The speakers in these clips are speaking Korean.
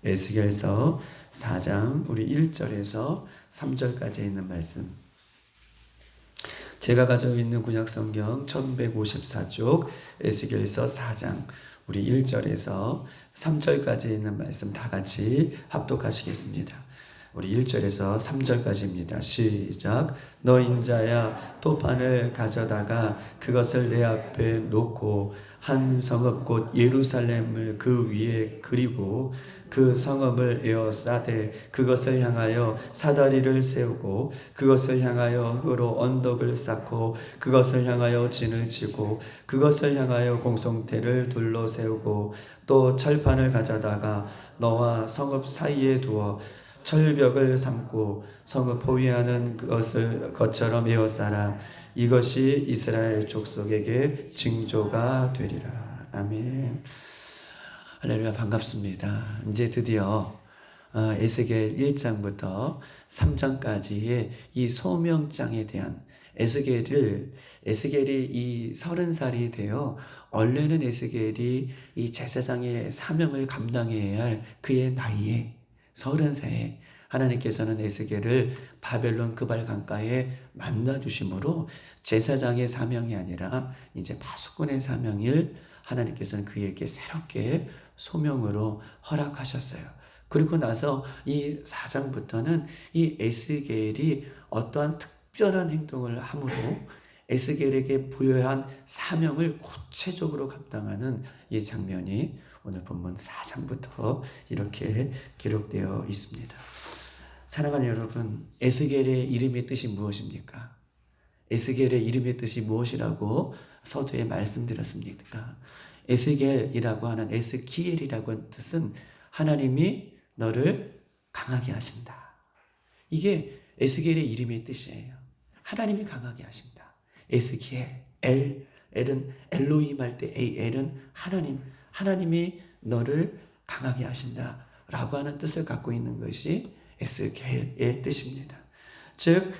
에스겔서 4장 우리 1절에서 3절까지 있는 말씀. 제가 가지고 있는 구약성경 1154쪽 에스겔서 4장 우리 1절에서 3절까지 있는 말씀 다 같이 합독하시겠습니다. 우리 1절에서 3절까지입니다. 시작. 너 인자야 도판을 가져다가 그것을 내 앞에 놓고 한 성읍 곧 예루살렘을 그 위에 그리고 그 성읍을 에워싸되 그것을 향하여 사다리를 세우고 그것을 향하여 흙으로 언덕을 쌓고 그것을 향하여 진을 치고 그것을 향하여 공성대를 둘러 세우고 또 철판을 가져다가 너와 성읍 사이에 두어 철벽을 삼고 성읍 포위하는 것처럼 에워싸라. 이것이 이스라엘 족속에게 징조가 되리라. 아멘. 할렐루야. 반갑습니다. 이제 드디어 에스겔 1장부터 3장까지의 이 소명장에 대한 에스겔이 이 30살이 되어 원래는 에스겔이 이 제사장의 사명을 감당해야 할 그의 나이에 30세에 하나님께서는 에스겔을 바벨론 그발 강가에 만나 주심으로 제사장의 사명이 아니라 이제 파수꾼의 사명을 하나님께서는 그에게 새롭게 소명으로 허락하셨어요. 그리고 나서 이 4장부터는 이 에스겔이 어떠한 특별한 행동을 함으로 에스겔에게 부여한 사명을 구체적으로 감당하는 이 장면이 오늘 본문 4장부터 이렇게 기록되어 있습니다. 사랑하는 여러분, 에스겔의 이름의 뜻이 무엇입니까? 에스겔의 이름의 뜻이 무엇이라고 서두에 말씀드렸습니까? 에스겔이라고 하는 에스키엘이라고 하는 뜻은 하나님이 너를 강하게 하신다. 이게 에스겔의 이름의 뜻이에요. 하나님이 강하게 하신다. 에스키엘, 엘은 엘로힘 할 때 엘은 하나님이 너를 강하게 하신다 라고 하는 뜻을 갖고 있는 것이 에스겔의 뜻입니다. 즉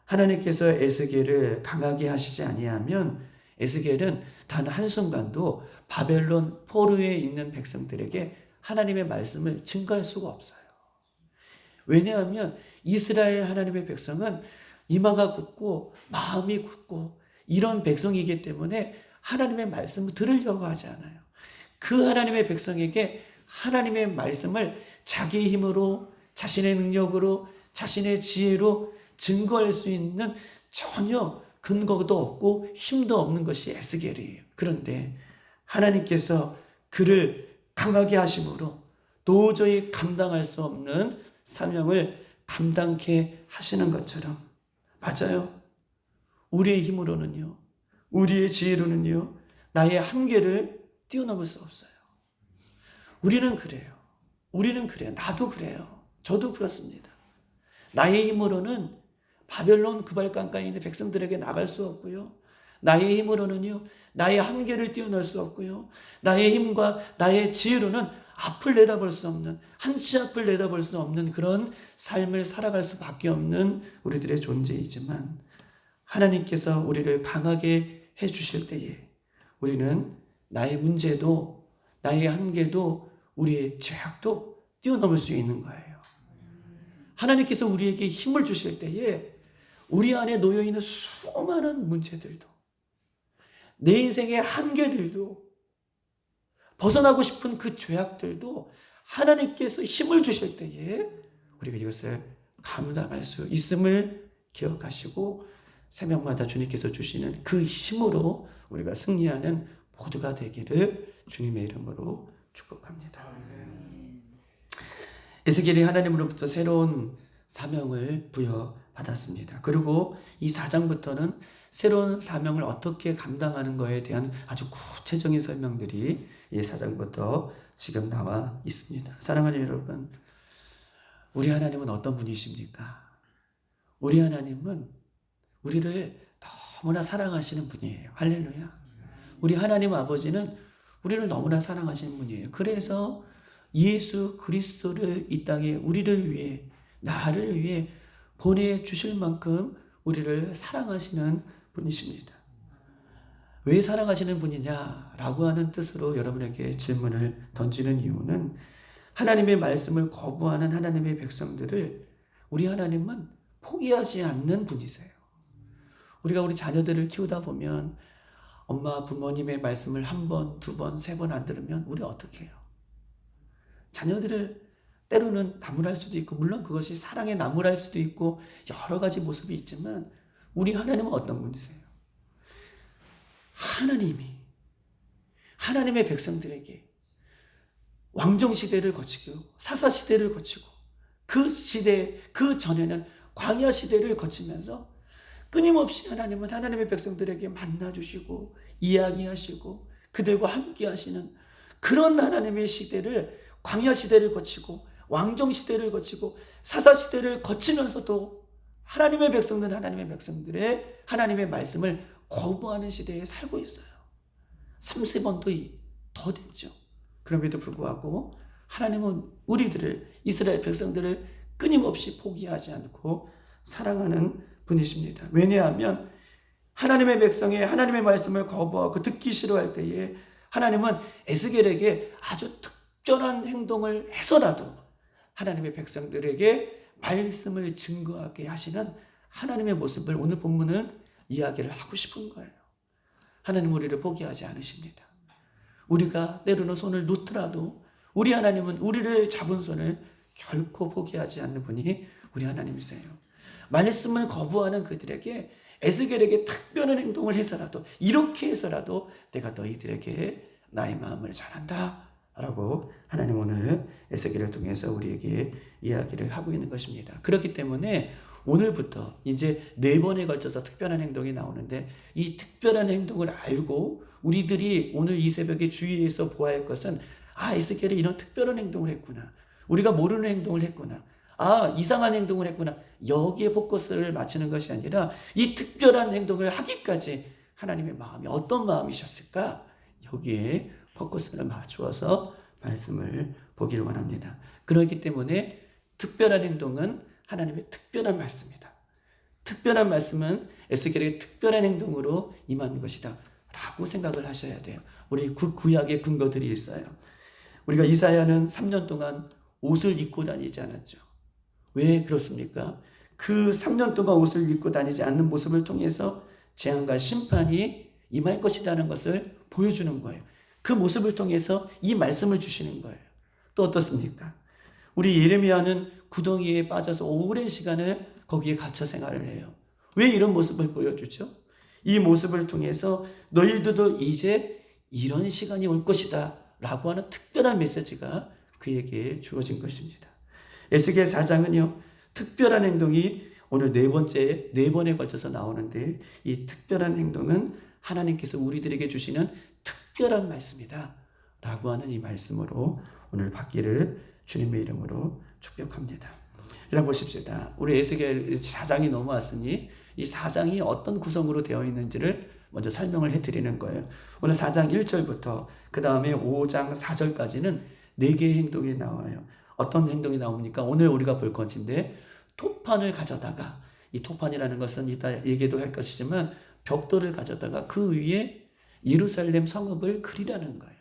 하나님께서 에스겔을 강하게 하시지 아니하면 에스겔은 단 한순간도 바벨론 포로에 있는 백성들에게 하나님의 말씀을 증거할 수가 없어요. 왜냐하면 이스라엘 하나님의 백성은 이마가 굳고 마음이 굳고 이런 백성이기 때문에 하나님의 말씀을 들으려고 하지 않아요. 그 하나님의 백성에게 하나님의 말씀을 자기의 힘으로 자신의 능력으로 자신의 지혜로 증거할 수 있는 전혀 근거도 없고 힘도 없는 것이 에스겔이에요. 그런데 하나님께서 그를 강하게 하심으로 도저히 감당할 수 없는 사명을 감당케 하시는 것처럼 맞아요. 우리의 힘으로는요, 우리의 지혜로는요, 나의 한계를 뛰어넘을 수 없어요. 우리는 그래요. 나도 그래요. 저도 그렇습니다. 나의 힘으로는 바벨론 그발강가에 있는 백성들에게 나갈 수 없고요. 나의 힘으로는요, 나의 한계를 뛰어넘을 수 없고요. 나의 힘과 나의 지혜로는 앞을 내다볼 수 없는, 한치 앞을 내다볼 수 없는 그런 삶을 살아갈 수밖에 없는 우리들의 존재이지만 하나님께서 우리를 강하게 해주실 때에 우리는 나의 문제도 나의 한계도 우리의 죄악도 뛰어넘을 수 있는 거예요. 하나님께서 우리에게 힘을 주실 때에 우리 안에 놓여있는 수많은 문제들도 내 인생의 한계들도 벗어나고 싶은 그 죄악들도 하나님께서 힘을 주실 때에 우리가 이것을 감당할 수 있음을 기억하시고 새벽마다 주님께서 주시는 그 힘으로 우리가 승리하는 모두가 되기를 주님의 이름으로 축복합니다. 에스겔이 하나님으로부터 새로운 사명을 부여받았습니다. 그리고 이 4장부터는 새로운 사명을 어떻게 감당하는 것에 대한 아주 구체적인 설명들이 이 4장부터 지금 나와 있습니다. 사랑하는 여러분, 우리 하나님은 어떤 분이십니까? 우리 하나님은 우리를 너무나 사랑하시는 분이에요. 할렐루야. 우리 하나님 아버지는 우리를 너무나 사랑하시는 분이에요. 그래서 예수 그리스도를 이 땅에 우리를 위해, 나를 위해 보내주실 만큼 우리를 사랑하시는 분이십니다. 왜 사랑하시는 분이냐라고 하는 뜻으로 여러분에게 질문을 던지는 이유는 하나님의 말씀을 거부하는 하나님의 백성들을 우리 하나님은 포기하지 않는 분이세요. 우리가 우리 자녀들을 키우다 보면 엄마 부모님의 말씀을 한 번, 두 번, 세 번 안 들으면 우리 어떻게 해요? 자녀들을 때로는 나무랄 수도 있고, 물론 그것이 사랑의 나무랄 수도 있고 여러 가지 모습이 있지만 우리 하나님은 어떤 분이세요? 하나님의 백성들에게 왕정시대를 거치고 사사시대를 거치고 그 시대 그 전에는 광야 시대를 거치면서 끊임없이 하나님은 하나님의 백성들에게 만나주시고 이야기하시고 그들과 함께 하시는 그런 하나님의 시대를, 광야 시대를 거치고 왕정 시대를 거치고 사사 시대를 거치면서도 하나님의 백성들은 하나님의 백성들의 하나님의 말씀을 거부하는 시대에 살고 있어요. 3세번도 더 됐죠. 그럼에도 불구하고 하나님은 우리들을, 이스라엘 백성들을 끊임없이 포기하지 않고 사랑하는 분이십니다. 왜냐하면 하나님의 백성이 하나님의 말씀을 거부하고 듣기 싫어할 때에 하나님은 에스겔에게 아주 특별한 행동을 해서라도 하나님의 백성들에게 말씀을 증거하게 하시는 하나님의 모습을 오늘 본문은 이야기를 하고 싶은 거예요. 하나님 우리를 포기하지 않으십니다. 우리가 때로는 손을 놓더라도 우리 하나님은 우리를 잡은 손을 결코 포기하지 않는 분이 우리 하나님이세요. 말씀을 거부하는 그들에게, 에스겔에게 특별한 행동을 해서라도, 이렇게 해서라도 내가 너희들에게 나의 마음을 전한다 라고 하나님 오늘 에스겔을 통해서 우리에게 이야기를 하고 있는 것입니다. 그렇기 때문에 오늘부터 이제 4번에 걸쳐서 특별한 행동이 나오는데, 이 특별한 행동을 알고 우리들이 오늘 이 새벽에 주의해서 보아야 할 것은, 에스겔이 이런 특별한 행동을 했구나, 우리가 모르는 행동을 했구나, 이상한 행동을 했구나, 여기에 포커스를 맞추는 것이 아니라 이 특별한 행동을 하기까지 하나님의 마음이 어떤 마음이셨을까, 여기에 포커스를 맞추어서 말씀을 보기를 원합니다. 그렇기 때문에 특별한 행동은 하나님의 특별한 말씀이다. 특별한 말씀은 에스겔의 특별한 행동으로 임하는 것이다 라고 생각을 하셔야 돼요. 우리 구약의 근거들이 있어요. 우리가 이사야는 3년 동안 옷을 입고 다니지 않았죠. 왜 그렇습니까? 그 3년 동안 옷을 입고 다니지 않는 모습을 통해서 재앙과 심판이 임할 것이라는 것을 보여주는 거예요. 그 모습을 통해서 이 말씀을 주시는 거예요. 또 어떻습니까? 우리 예레미야는 구덩이에 빠져서 오랜 시간을 거기에 갇혀 생활을 해요. 왜 이런 모습을 보여주죠? 이 모습을 통해서 너희들도 이제 이런 시간이 올 것이다 라고 하는 특별한 메시지가 그에게 주어진 것입니다. 에스겔 4장은요, 특별한 행동이 오늘 4번에 걸쳐서 나오는데, 이 특별한 행동은 하나님께서 우리들에게 주시는 특별한 말씀이다 라고 하는 이 말씀으로 오늘 받기를 주님의 이름으로 축복합니다. 여러분 보십시다. 우리 에스겔 4장이 넘어왔으니 이 4장이 어떤 구성으로 되어 있는지를 먼저 설명을 해드리는 거예요. 오늘 4장 1절부터 그 다음에 5장 4절까지는 4개의 행동이 나와요. 어떤 행동이 나옵니까? 오늘 우리가 볼 것인데, 토판을 가져다가, 이 토판이라는 것은 이따 얘기도 할 것이지만 벽돌을 가져다가 그 위에 예루살렘 성읍을 그리라는 거예요.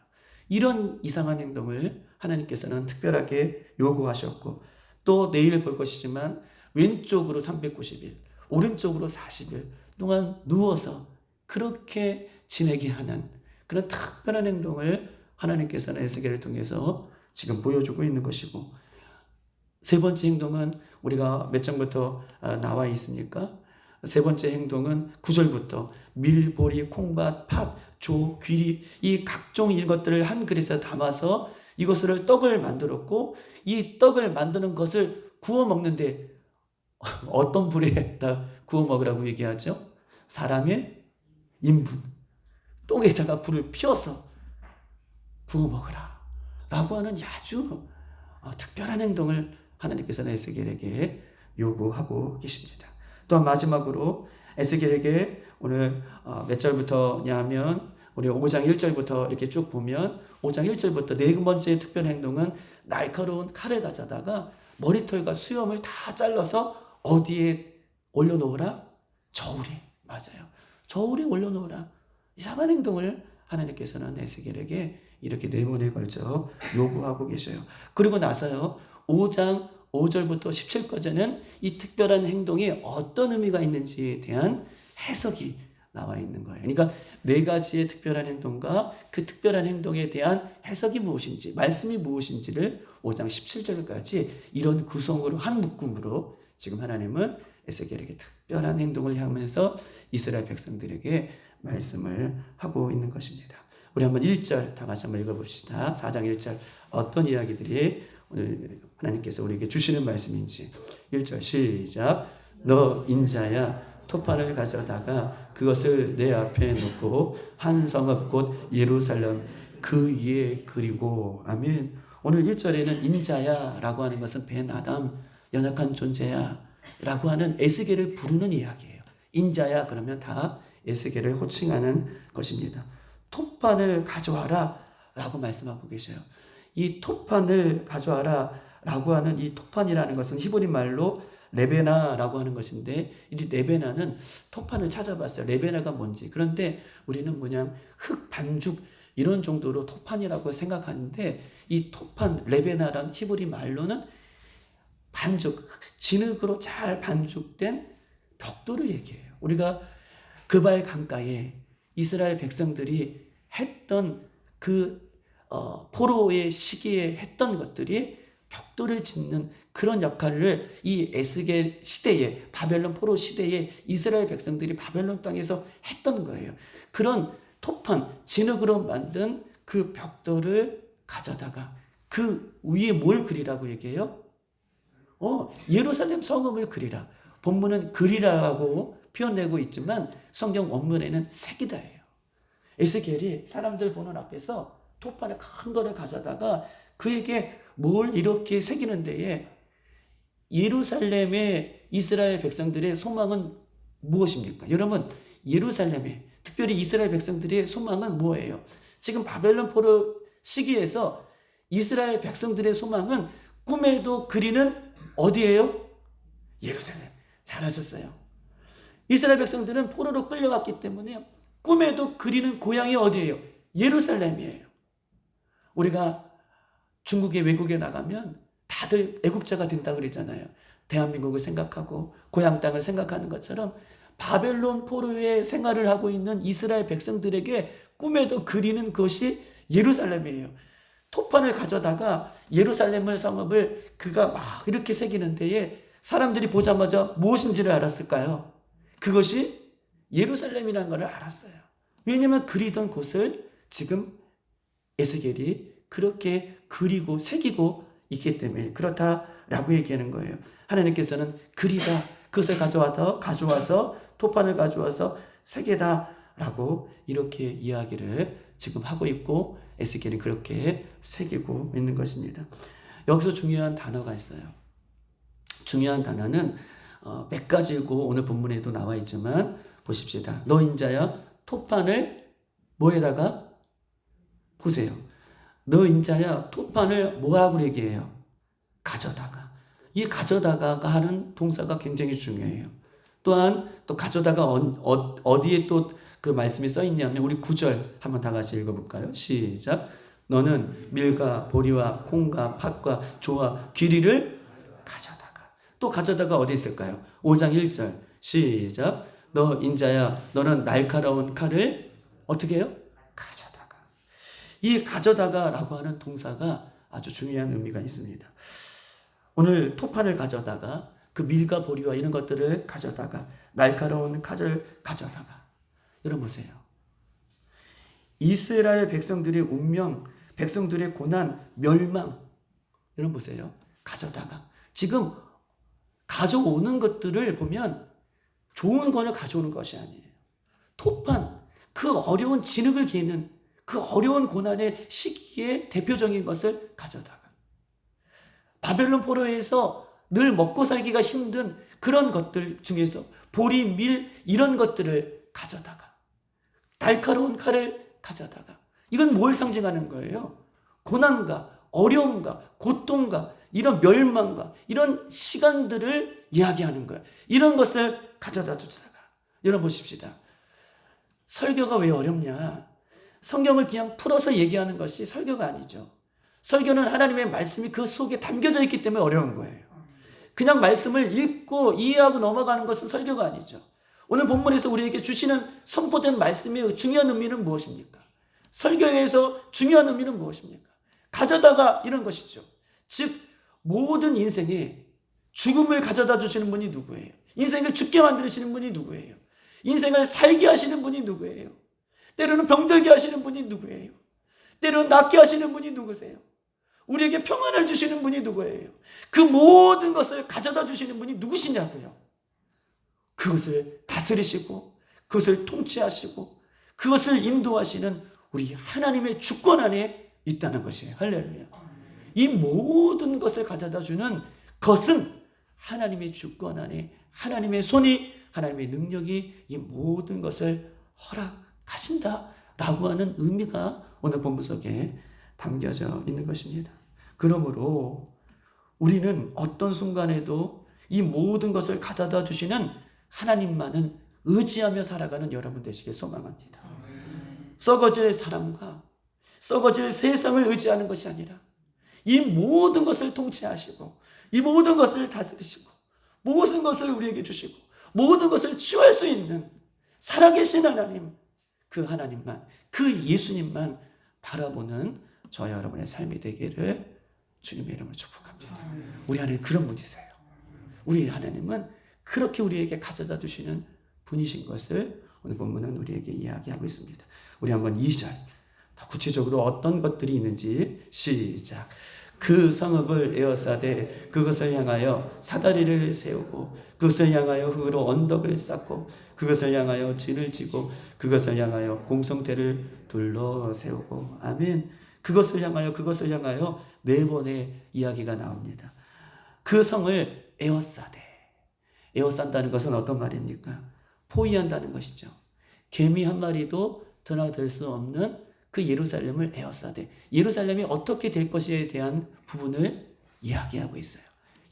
이런 이상한 행동을 하나님께서는 특별하게 요구하셨고, 또 내일 볼 것이지만 왼쪽으로 390일, 오른쪽으로 40일 동안 누워서 그렇게 지내게 하는 그런 특별한 행동을 하나님께서는 에스겔을 통해서 지금 보여주고 있는 것이고, 세 번째 행동은 우리가 몇 장부터 나와 있습니까? 세 번째 행동은 9절부터 밀, 보리, 콩밭, 팥, 조, 귀리, 이 각종 이것들을 한 그릇에 담아서 이것을 떡을 만들었고, 이 떡을 만드는 것을 구워 먹는데 어떤 불에다 구워 먹으라고 얘기하죠? 사람의 인분, 똥에다가 불을 피워서 구워 먹으라 라고 하는 아주 특별한 행동을 하나님께서는 에스겔에게 요구하고 계십니다. 또 마지막으로 에스겔에게 오늘 몇 절부터냐 하면, 우리 5장 1절부터 이렇게 쭉 보면 5장 1절부터 4번째 특별 행동은 날카로운 칼을 가져다가 머리털과 수염을 다 잘라서 어디에 올려놓으라? 저울에. 맞아요. 저울에 올려놓으라. 이상한 행동을 하나님께서는 에스겔에게 이렇게 4번에 걸쳐 요구하고 계셔요. 그리고 나서요 5장 5절부터 17까지는 이 특별한 행동이 어떤 의미가 있는지에 대한 해석이 나와 있는 거예요. 그러니까 4가지의 특별한 행동과 그 특별한 행동에 대한 해석이 무엇인지, 말씀이 무엇인지를 5장 17절까지 이런 구성으로 한 묶음으로 지금 하나님은 에스겔에게 특별한 행동을 향하면서 이스라엘 백성들에게 말씀을 하고 있는 것입니다. 우리 한번 1절 다 같이 한번 읽어봅시다. 4장 1절 어떤 이야기들이 오늘 하나님께서 우리에게 주시는 말씀인지 1절 시작. 너 인자야 토판을 가져다가 그것을 내 앞에 놓고 한 성읍 곧 예루살렘 그 위에 그리고 아멘. 오늘 1절에는 인자야 라고 하는 것은 벤아담 연약한 존재야 라고 하는 에스겔을 부르는 이야기예요. 인자야 그러면 다 에스겔을 호칭하는 것입니다. 토판을 가져와라 라고 말씀하고 계셔요. 이 토판을 가져와라 라고 하는 이 토판이라는 것은 히브리 말로 레베나라고 하는 것인데 이 레베나는 토판을 찾아봤어요. 레베나가 뭔지. 그런데 우리는 그냥 흙 반죽 이런 정도로 토판이라고 생각하는데 이 토판 레베나란 히브리 말로는 반죽 진흙으로 잘 반죽된 벽돌을 얘기해요. 우리가 그발 강가에 이스라엘 백성들이 했던 그 포로의 시기에 했던 것들이 벽돌을 짓는 그런 역할을 이 에스겔 시대에 바벨론 포로 시대에 이스라엘 백성들이 바벨론 땅에서 했던 거예요. 그런 토판 진흙으로 만든 그 벽돌을 가져다가 그 위에 뭘 그리라고 얘기해요? 예루살렘 성읍을 그리라. 본문은 그리라고 표현되고 있지만 성경 원문에는 새기다예요. 에스겔이 사람들 보는 앞에서 토판에 큰 거를 가져다가 그에게 뭘 이렇게 새기는 데에 예루살렘의 이스라엘 백성들의 소망은 무엇입니까? 여러분 예루살렘의 특별히 이스라엘 백성들의 소망은 뭐예요? 지금 바벨론 포로 시기에서 이스라엘 백성들의 소망은 꿈에도 그리는 어디예요? 예루살렘. 잘하셨어요. 이스라엘 백성들은 포로로 끌려왔기 때문에 꿈에도 그리는 고향이 어디예요? 예루살렘이에요. 우리가 중국에 외국에 나가면 다들 애국자가 된다 그러잖아요. 대한민국을 생각하고 고향 땅을 생각하는 것처럼 바벨론 포로의 생활을 하고 있는 이스라엘 백성들에게 꿈에도 그리는 것이 예루살렘이에요. 토판을 가져다가 예루살렘을 성읍을 그가 막 이렇게 새기는 데에 사람들이 보자마자 무엇인지를 알았을까요? 그것이 예루살렘이라는 것을 알았어요. 왜냐하면 그리던 곳을 지금 에스겔이 그렇게 그리고 새기고 있기 때문에 그렇다라고 얘기하는 거예요. 하나님께서는 그리다 그것을 가져와서 토판을 가져와서 새기다라고 이렇게 이야기를 지금 하고 있고 에스겔이 그렇게 새기고 있는 것입니다. 여기서 중요한 단어가 있어요. 중요한 단어는 몇 가지고 오늘 본문에도 나와 있지만 보십시다. 너 인자야 토판을 뭐에다가 보세요. 너 인자야 토판을 뭐라고 얘기해요? 가져다가. 이 가져다가가 하는 동사가 굉장히 중요해요. 또한 또 가져다가 어디에 또 그 말씀이 써 있냐면 우리 9절 한번 다 같이 읽어볼까요? 시작. 너는 밀과 보리와 콩과 팥과 조와 귀리를 가져다가. 또 가져다가 어디 있을까요? 5장 1절 시작. 너 인자야 너는 날카로운 칼을 어떻게 해요? 가져다가. 이 가져다가라고 하는 동사가 아주 중요한 의미가 있습니다. 오늘 토판을 가져다가 그 밀과 보리와 이런 것들을 가져다가 날카로운 칼을 가져다가. 여러분 보세요. 이스라엘 백성들의 운명, 백성들의 고난, 멸망. 여러분 보세요. 가져다가. 지금 가져오는 것들을 보면 좋은 것을 가져오는 것이 아니에요. 토판, 그 어려운 진흙을 기는 그 어려운 고난의 시기에 대표적인 것을 가져다가. 바벨론 포로에서 늘 먹고 살기가 힘든 그런 것들 중에서 보리, 밀 이런 것들을 가져다가. 날카로운 칼을 가져다가. 이건 뭘 상징하는 거예요? 고난과 어려움과 고통과 이런 멸망과 이런 시간들을 이야기하는 거예요. 이런 것을 가져다 주다가. 여러분 보십시다. 설교가 왜 어렵냐? 성경을 그냥 풀어서 얘기하는 것이 설교가 아니죠. 설교는 하나님의 말씀이 그 속에 담겨져 있기 때문에 어려운 거예요. 그냥 말씀을 읽고 이해하고 넘어가는 것은 설교가 아니죠. 오늘 본문에서 우리에게 주시는 선포된 말씀의 중요한 의미는 무엇입니까? 설교에서 중요한 의미는 무엇입니까? 가져다가 이런 것이죠. 즉 모든 인생에 죽음을 가져다 주시는 분이 누구예요? 인생을 죽게 만드시는 분이 누구예요? 인생을 살게 하시는 분이 누구예요? 때로는 병들게 하시는 분이 누구예요? 때로는 낫게 하시는 분이 누구세요? 우리에게 평안을 주시는 분이 누구예요? 그 모든 것을 가져다 주시는 분이 누구시냐고요? 그것을 다스리시고 그것을 통치하시고 그것을 인도하시는 우리 하나님의 주권 안에 있다는 것이에요. 할렐루야. 이 모든 것을 가져다 주는 것은 하나님의 주권 안에 하나님의 손이 하나님의 능력이 이 모든 것을 허락하신다라고 하는 의미가 오늘 본문 속에 담겨져 있는 것입니다. 그러므로 우리는 어떤 순간에도 이 모든 것을 가져다 주시는 하나님만은 의지하며 살아가는 여러분 되시길 소망합니다. 썩어질 사람과 썩어질 세상을 의지하는 것이 아니라 이 모든 것을 통치하시고 이 모든 것을 다스리시고 모든 것을 우리에게 주시고 모든 것을 취할 수 있는 살아계신 하나님, 그 하나님만, 그 예수님만 바라보는 저와 여러분의 삶이 되기를 주님의 이름으로 축복합니다. 우리 하나님 그런 분이세요. 우리 하나님은 그렇게 우리에게 가져다 주시는 분이신 것을 오늘 본문은 우리에게 이야기하고 있습니다. 우리 한번 2절 더 구체적으로 어떤 것들이 있는지 시작. 그 성읍을 에워싸되 그것을 향하여 사다리를 세우고 그것을 향하여 흙으로 언덕을 쌓고 그것을 향하여 진을 치고 그것을 향하여 공성대를 둘러 세우고. 아멘. 그것을 향하여 네 번의 이야기가 나옵니다. 그 성을 에워싸되, 에워싼다는 것은 어떤 말입니까? 포위한다는 것이죠. 개미 한 마리도 드나들 수 없는 그 예루살렘을 에워싸되, 예루살렘이 어떻게 될 것에 대한 부분을 이야기하고 있어요.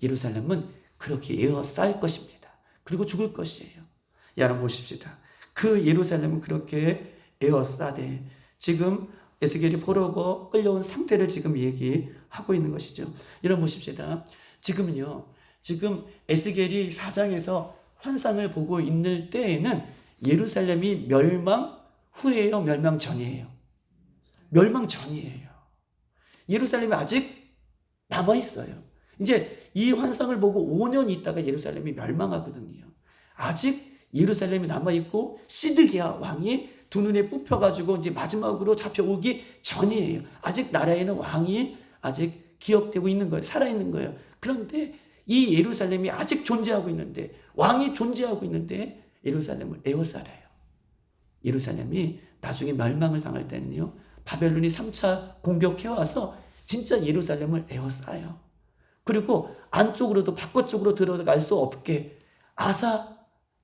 예루살렘은 그렇게 에워쌀 것입니다. 그리고 죽을 것이에요. 여러분 보십시다. 그 예루살렘은 그렇게 에워싸되, 지금 에스겔이 포로고 끌려온 상태를 지금 얘기하고 있는 것이죠. 여러분 보십시다. 지금 에스겔이 4장에서 환상을 보고 있는 때에는 예루살렘이 멸망 후예요, 멸망 전이에요? 멸망 전이에요. 예루살렘이 아직 남아있어요. 이제 이 환상을 보고 5년 있다가 예루살렘이 멸망하거든요. 아직 예루살렘이 남아있고 시드기야 왕이 두 눈에 뽑혀가지고 이제 마지막으로 잡혀오기 전이에요. 아직 나라에는 왕이 아직 기억되고 있는 거예요. 살아있는 거예요. 그런데 이 예루살렘이 아직 존재하고 있는데, 왕이 존재하고 있는데 예루살렘을 에워싸래요. 예루살렘이 나중에 멸망을 당할 때는요, 바벨론이 3차 공격해와서 진짜 예루살렘을 에워싸요. 그리고 안쪽으로도 바깥쪽으로 들어갈 수 없게 아사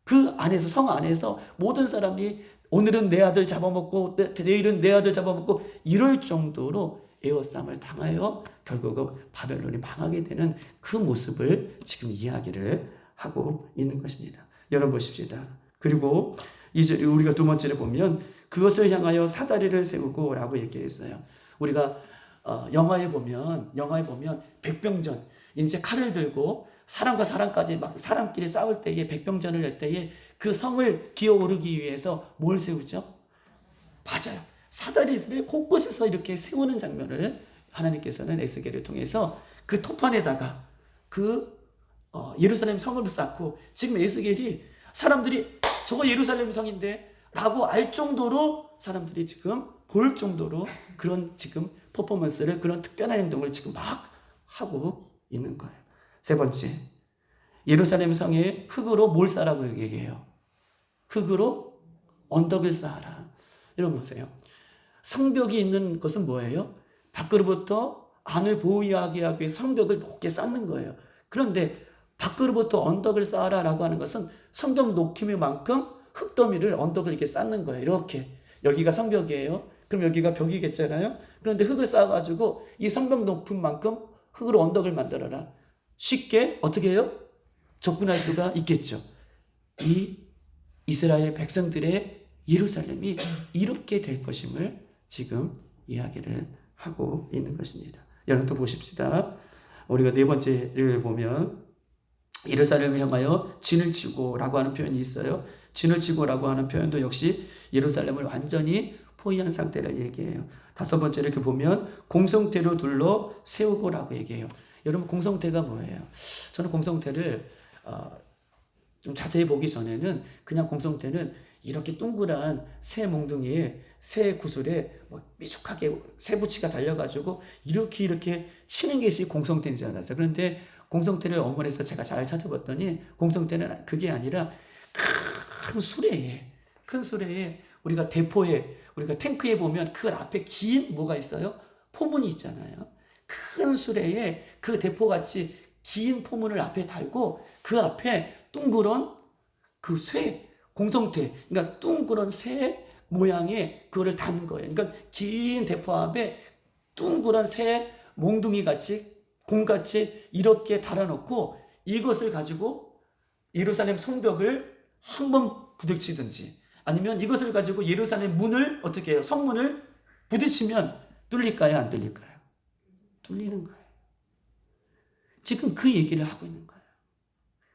그 안에서, 성 안에서 모든 사람이 오늘은 내 아들 잡아먹고 내일은 내 아들 잡아먹고 이럴 정도로 에워싸움을 당하여 결국은 바벨론이 망하게 되는 그 모습을 지금 이야기를 하고 있는 것입니다. 여러분 보십시다. 그리고 이제 우리가 두 번째를 보면 그것을 향하여 사다리를 세우고 라고 얘기했어요. 우리가 영화에 보면 백병전, 이제 칼을 들고 사람과 사람까지 막 사람끼리 싸울 때에, 백병전을 할 때에 그 성을 기어오르기 위해서 뭘 세우죠? 맞아요. 사다리들을 곳곳에서 이렇게 세우는 장면을 하나님께서는 에스겔을 통해서 그 토판에다가 그 예루살렘 성을 쌓고, 지금 에스겔이 사람들이 저거 예루살렘 성인데 라고 알 정도로 사람들이 지금 볼 정도로 그런 지금 퍼포먼스를, 그런 특별한 행동을 지금 막 하고 있는 거예요. 세 번째, 예루살렘 성에 흙으로 뭘 쌓으라고 얘기해요? 흙으로 언덕을 쌓아라. 여러분 보세요. 성벽이 있는 것은 뭐예요? 밖으로부터 안을 보호하기 위해 성벽을 높게 쌓는 거예요. 그런데 밖으로부터 언덕을 쌓아라라고 하는 것은 성벽 높이만큼 흙더미를, 언덕을 이렇게 쌓는 거예요. 이렇게. 여기가 성벽이에요. 그럼 여기가 벽이겠잖아요. 그런데 흙을 쌓아가지고 이 성벽 높은 만큼 흙으로 언덕을 만들어라. 쉽게 어떻게 해요? 접근할 수가 있겠죠. 이 이스라엘 백성들의 예루살렘이 이렇게 될 것임을 지금 이야기를 하고 있는 것입니다. 여러분 또 보십시다. 우리가 네 번째를 보면 예루살렘을 향하여 진을 치고라고 하는 표현이 있어요. 진을 치고라고 하는 표현도 역시 예루살렘을 완전히 포위한 상태를 얘기해요. 다섯 번째로 이렇게 보면 공성태로 둘러 세우고라고 얘기해요. 여러분 공성태가 뭐예요? 저는 공성태를 좀 자세히 보기 전에는 그냥 공성태는 이렇게 동그란 새 몽둥이에 새 구슬에 뭐 삐죽하게 새 부치가 달려가지고 이렇게 치는 것이 공성태인 줄 알았어요. 그런데 공성태를 원문에서 제가 잘 찾아봤더니 공성태는 그게 아니라 큰 수레에 우리가 대포에 우리가 탱크에 보면 그 앞에 긴 뭐가 있어요? 포문이 있잖아요. 큰 수레에 그 대포같이 긴 포문을 앞에 달고 그 앞에 둥그런 그 공성태, 그러니까 둥그런 새 모양의 그거를 단 거예요. 그러니까 긴 대포 앞에 둥그런 새 몽둥이 같이 공같이 이렇게 달아놓고 이것을 가지고 예루살렘 성벽을 한번 부딪히든지 아니면 이것을 가지고 예루살렘 문을 어떻게 해요? 성문을 부딪히면 뚫릴까요? 안 뚫릴까요? 뚫리는 거예요. 지금 그 얘기를 하고 있는 거예요.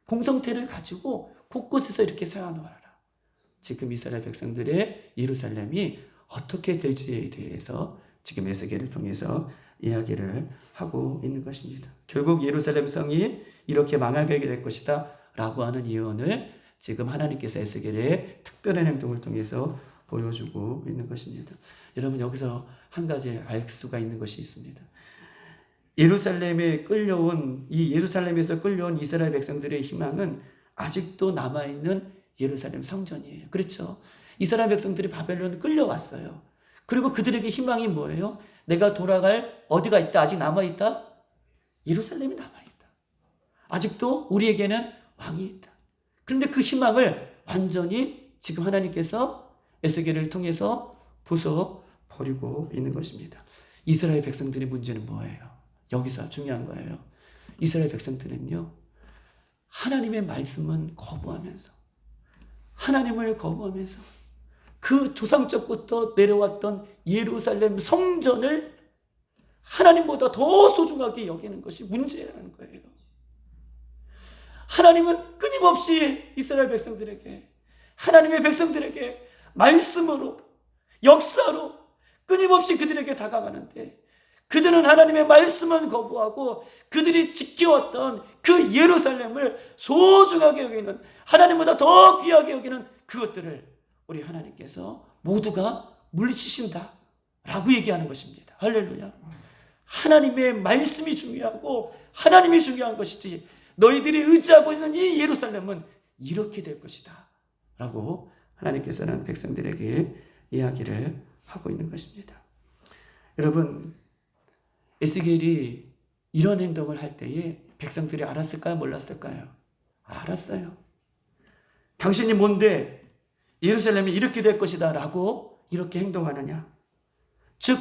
공성태를 가지고 곳곳에서 이렇게 세워놓아라. 지금 이스라엘 백성들의 예루살렘이 어떻게 될지에 대해서 지금 에스겔을 통해서 이야기를 하고 있는 것입니다. 결국 예루살렘 성이 이렇게 망하게 될 것이다 라고 하는 예언을 지금 하나님께서 에스겔의 특별한 행동을 통해서 보여주고 있는 것입니다. 여러분 여기서 한 가지 알 수가 있는 것이 있습니다. 예루살렘에서 끌려온 이스라엘 백성들의 희망은 아직도 남아있는 예루살렘 성전이에요. 그렇죠? 이스라엘 백성들이 바벨론 끌려왔어요. 그리고 그들에게 희망이 뭐예요? 내가 돌아갈 어디가 있다? 아직 남아있다? 예루살렘이 남아있다. 아직도 우리에게는 왕이 있다. 그런데 그 희망을 완전히 지금 하나님께서 에스겔을 통해서 부숴버리고 있는 것입니다. 이스라엘 백성들의 문제는 뭐예요? 여기서 중요한 거예요. 이스라엘 백성들은요, 하나님의 말씀은 거부하면서, 하나님을 거부하면서 그 조상적부터 내려왔던 예루살렘 성전을 하나님보다 더 소중하게 여기는 것이 문제라는 거예요. 하나님은 끊임없이 이스라엘 백성들에게, 하나님의 백성들에게 말씀으로, 역사로 끊임없이 그들에게 다가가는데 그들은 하나님의 말씀을 거부하고 그들이 지켜왔던 그 예루살렘을 소중하게 여기는, 하나님보다 더 귀하게 여기는 그것들을 우리 하나님께서 모두가 물리치신다 라고 얘기하는 것입니다. 할렐루야. 하나님의 말씀이 중요하고 하나님이 중요한 것이지 너희들이 의지하고 있는 이 예루살렘은 이렇게 될 것이다 라고 하나님께서는 백성들에게 이야기를 하고 있는 것입니다. 여러분, 에스겔이 이런 행동을 할 때에 백성들이 알았을까요? 몰랐을까요? 알았어요. 당신이 뭔데 예루살렘이 이렇게 될 것이다 라고 이렇게 행동하느냐? 즉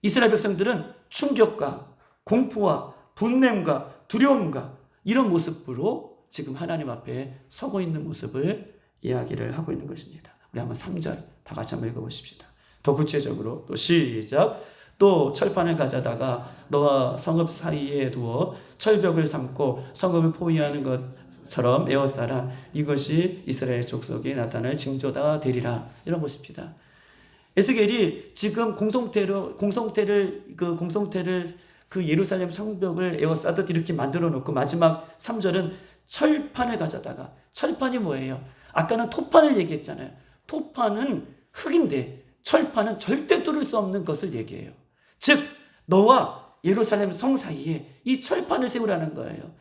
이스라엘 백성들은 충격과 공포와 분냄과 두려움과 이런 모습으로 지금 하나님 앞에 서고 있는 모습을 이야기를 하고 있는 것입니다. 우리 한번 3절 다 같이 한번 읽어보십시다. 더 구체적으로 또 시작. 또 철판을 가져다가 너와 성읍 사이에 두어 철벽을 삼고 성읍을 포위하는 것처럼 에워싸라. 이것이 이스라엘 족속에 나타날 징조다 되리라. 이런 것입니다. 에스겔이 지금 공성태를 그 예루살렘 성벽을 에워싸듯 이렇게 만들어 놓고 마지막 3절은 철판을 가져다가, 철판이 뭐예요? 아까는 토판을 얘기했잖아요. 토판은 흙인데 철판은 절대 뚫을 수 없는 것을 얘기해요. 즉 너와 예루살렘 성 사이에 이 철판을 세우라는 거예요.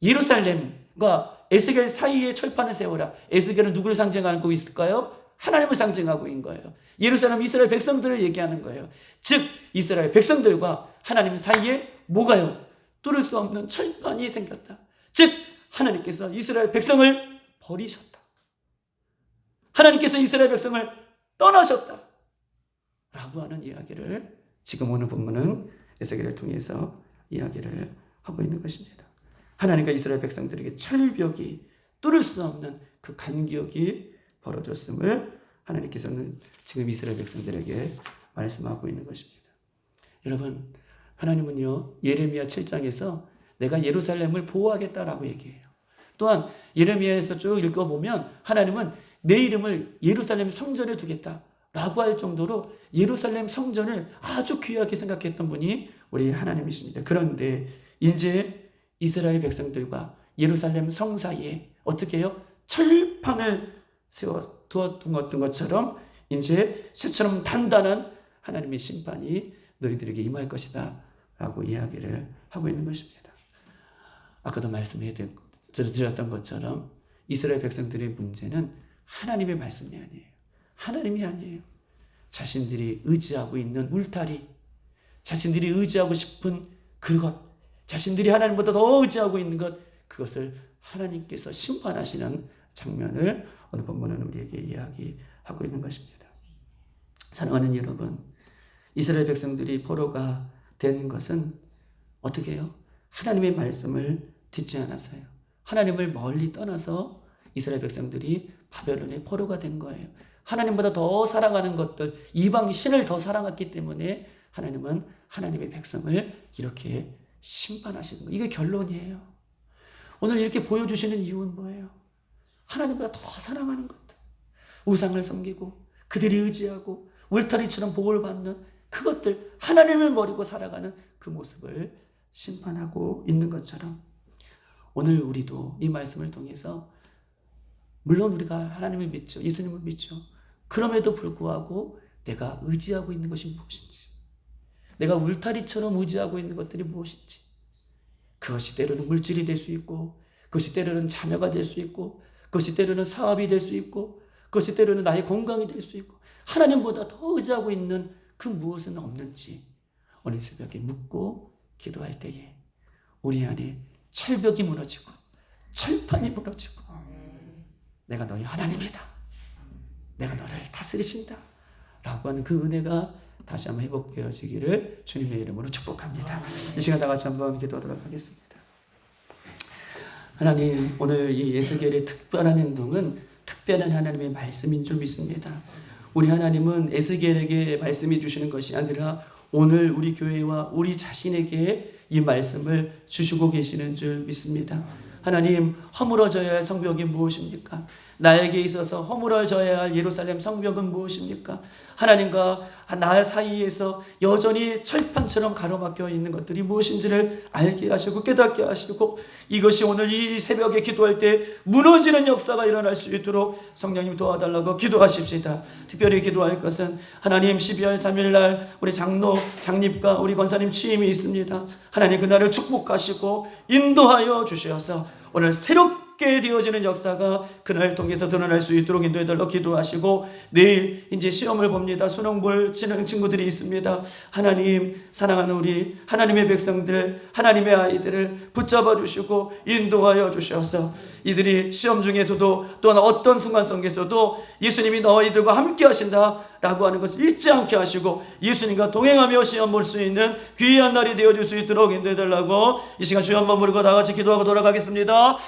예루살렘과 에스겔 사이에 철판을 세우라. 에스겔은 누구를 상징하고 있을까요? 하나님을 상징하고 있는 거예요. 예루살렘 이스라엘 백성들을 얘기하는 거예요. 즉 이스라엘 백성들과 하나님 사이에 뭐가요? 뚫을 수 없는 철판이 생겼다. 즉 하나님께서 이스라엘 백성을 버리셨다. 하나님께서 이스라엘 백성을 떠나셨다 라고 하는 이야기를 지금 오늘 본문은 에스겔을 통해서 이야기를 하고 있는 것입니다. 하나님과 이스라엘 백성들에게 철벽이 뚫을 수 없는 그 간격이 벌어졌음을 하나님께서는 지금 이스라엘 백성들에게 말씀하고 있는 것입니다. 여러분, 하나님은요, 예레미야 7장에서 내가 예루살렘을 보호하겠다라고 얘기해요. 또한 예레미야에서 쭉 읽어보면 하나님은 내 이름을 예루살렘 성전에 두겠다라고 할 정도로 예루살렘 성전을 아주 귀하게 생각했던 분이 우리 하나님이십니다. 그런데 이제 이스라엘 백성들과 예루살렘 성 사이에 어떻게 해요? 철판을 세워 두었던 것처럼 이제 쇠처럼 단단한 하나님의 심판이 너희들에게 임할 것이다 라고 이야기를 하고 있는 것입니다. 아까도 말씀해 드렸던 것처럼 이스라엘 백성들의 문제는 하나님의 말씀이 아니에요. 하나님이 아니에요. 자신들이 의지하고 있는 울타리, 자신들이 의지하고 싶은 그것, 자신들이 하나님보다 더 의지하고 있는 것, 그것을 하나님께서 심판하시는 장면을 오늘 본문은 우리에게 이야기하고 있는 것입니다. 사랑하는 여러분, 이스라엘 백성들이 포로가 된 것은 어떻게 해요? 하나님의 말씀을 듣지 않아서요. 하나님을 멀리 떠나서 이스라엘 백성들이 바벨론의 포로가 된 거예요. 하나님보다 더 사랑하는 것들, 이방 신을 더 사랑했기 때문에 하나님은 하나님의 백성을 이렇게 심판하시는 거예요. 이게 결론이에요. 오늘 이렇게 보여주시는 이유는 뭐예요? 하나님보다 더 사랑하는 것들, 우상을 섬기고 그들이 의지하고 울타리처럼 보호를 받는 그것들, 하나님을 버리고 살아가는 그 모습을 심판하고 있는 것처럼 오늘 우리도 이 말씀을 통해서 물론 우리가 하나님을 믿죠. 예수님을 믿죠. 그럼에도 불구하고 내가 의지하고 있는 것이 무엇인지, 내가 울타리처럼 의지하고 있는 것들이 무엇인지, 그것이 때로는 물질이 될 수 있고, 그것이 때로는 자녀가 될 수 있고, 그것이 때로는 사업이 될 수 있고, 그것이 때로는 나의 건강이 될 수 있고, 하나님보다 더 의지하고 있는 그 무엇은 없는지 오늘 새벽에 묻고 기도할 때에 우리 안에 철벽이 무너지고 철판이 무너지고 내가 너희 하나님이다, 내가 너를 다스리신다 라고 하는 그 은혜가 다시 한번 회복되어지기를 주님의 이름으로 축복합니다. 이 시간 다 같이 한번 기도하도록 하겠습니다. 하나님, 오늘 이 에스겔의 특별한 행동은 특별한 하나님의 말씀인 줄 믿습니다. 우리 하나님은 에스겔에게 말씀해 주시는 것이 아니라 오늘 우리 교회와 우리 자신에게 이 말씀을 주시고 계시는 줄 믿습니다. 하나님, 허물어져야 할 성벽이 무엇입니까? 나에게 있어서 허물어져야 할 예루살렘 성벽은 무엇입니까? 하나님과 나 사이에서 여전히 철판처럼 가로막혀 있는 것들이 무엇인지를 알게 하시고 깨닫게 하시고, 이것이 오늘 이 새벽에 기도할 때 무너지는 역사가 일어날 수 있도록 성령님 도와달라고 기도하십시다. 특별히 기도할 것은 하나님, 12월 3일 날 우리 장로, 장립과 우리 권사님 취임이 있습니다. 하나님, 그날을 축복하시고 인도하여 주셔서 오늘 새롭게 되어지는 역사가 그날 통해서 드러날 수 있도록 인도해달라고 기도하시고, 내일 이제 시험을 봅니다. 수능 볼 친구들이 있습니다. 하나님, 사랑하는 우리 하나님의 백성들, 하나님의 아이들을 붙잡아 주시고 인도하여 주셔서 이들이 시험 중에서도 또한 어떤 순간 속에서도 예수님이 너희들과 함께 하신다 라고 하는 것을 잊지 않게 하시고 예수님과 동행하며 시험 볼 수 있는 귀한 날이 되어줄 수 있도록 인도해달라고 이 시간 주여 한번 부르고 다 같이 기도하고 돌아가겠습니다.